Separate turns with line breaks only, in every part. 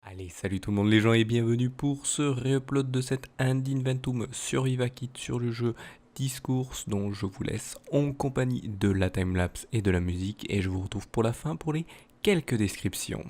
Allez, salut tout le monde les gens et bienvenue pour ce réupload de cet Ad Inventum sur Vivakit sur le jeu Discourse dont je vous laisse en compagnie de la timelapse et de la musique et je vous retrouve pour la fin pour les quelques descriptions.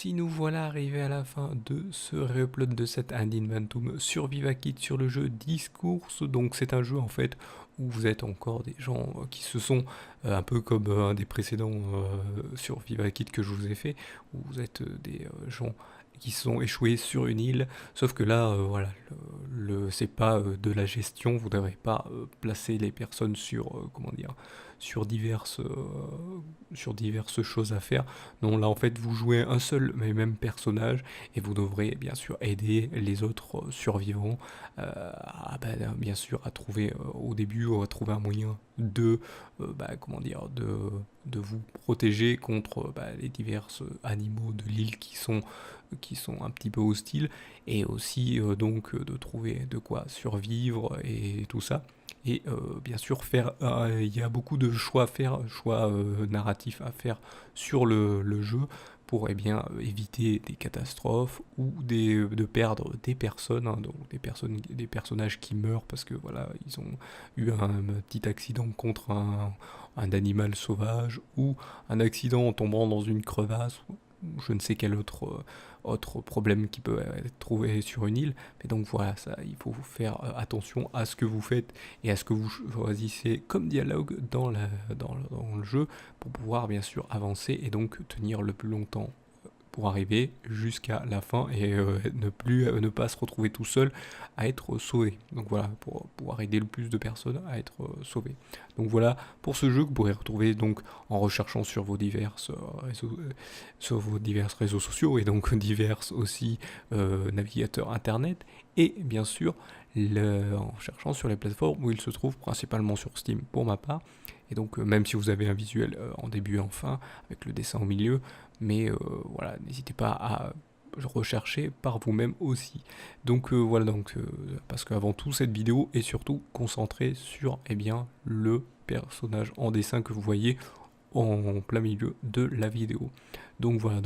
Nous voilà arrivés à la fin de ce reupload de cet Ad Inventum sur Vivakit sur le jeu Discourse. Donc c'est un jeu en fait où vous êtes encore des gens qui se sont un peu comme un des précédents sur Vivakit que je vous ai fait, où vous êtes des gens qui sont échoués sur une île, sauf que là, voilà, c'est pas de la gestion, vous n'aurez pas placé les personnes sur, comment dire, sur sur diverses choses à faire. Non, là en fait vous jouez un seul mais même personnage et vous devrez bien sûr aider les autres survivants bien sûr à trouver au début à trouver un moyen de comment dire de vous protéger contre les divers animaux de l'île qui sont un petit peu hostiles et aussi donc de trouver de quoi survivre et tout ça. Et bien sûr, il y a beaucoup de choix à faire, choix narratifs à faire sur le jeu pour éviter des catastrophes ou de perdre des personnes, hein, donc des personnages qui meurent parce que voilà, ils ont eu un petit accident contre un animal sauvage ou un accident en tombant dans une crevasse ou je ne sais quel autre problème qui peut être trouvé sur une île. Mais donc voilà, ça, il faut faire attention à ce que vous faites et à ce que vous choisissez comme dialogue dans le jeu pour pouvoir bien sûr avancer et donc tenir le plus longtemps pour arriver jusqu'à la fin et ne pas se retrouver tout seul à être sauvé. Donc voilà, pour pouvoir aider le plus de personnes à être sauvées. Donc voilà pour ce jeu que vous pourrez retrouver donc en recherchant sur vos divers réseaux sociaux et donc divers aussi navigateurs internet et bien sûr en cherchant sur les plateformes où il se trouve, principalement sur Steam pour ma part. Et donc même si vous avez un visuel en début et en fin avec le dessin au milieu, mais voilà, n'hésitez pas à rechercher par vous-même aussi. Donc voilà, parce qu'avant tout cette vidéo est surtout concentrée sur le personnage en dessin que vous voyez en plein milieu de la vidéo. Donc voilà,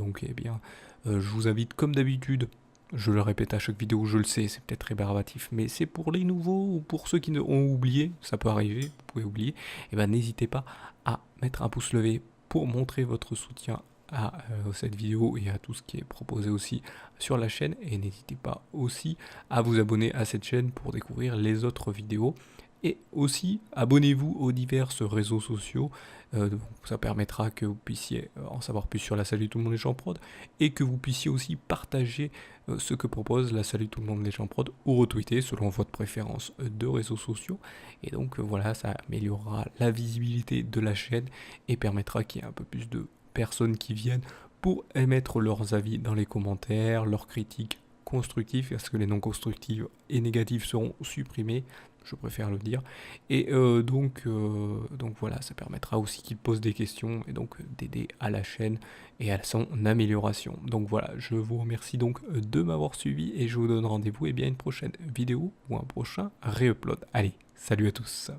je vous invite comme d'habitude, je le répète à chaque vidéo, je le sais, c'est peut-être rébarbatif, mais c'est pour les nouveaux ou pour ceux qui ont oublié, ça peut arriver, vous pouvez oublier, et n'hésitez pas à mettre un pouce levé pour montrer votre soutien à cette vidéo et à tout ce qui est proposé aussi sur la chaîne, et n'hésitez pas aussi à vous abonner à cette chaîne pour découvrir les autres vidéos. Et aussi, abonnez-vous aux divers réseaux sociaux, ça permettra que vous puissiez en savoir plus sur la Salut tout le monde les gens prod, et que vous puissiez aussi partager ce que propose la Salut tout le monde les gens prod, ou retweeter selon votre préférence de réseaux sociaux. Et donc voilà, ça améliorera la visibilité de la chaîne, et permettra qu'il y ait un peu plus de personnes qui viennent pour émettre leurs avis dans les commentaires, leurs critiques constructives, parce que les non constructives et négatives seront supprimées, je préfère le dire. Et donc voilà, ça permettra aussi qu'ils posent des questions et donc d'aider à la chaîne et à son amélioration. Donc voilà, je vous remercie donc de m'avoir suivi et je vous donne rendez-vous à une prochaine vidéo ou un prochain re-upload. Allez, salut à tous.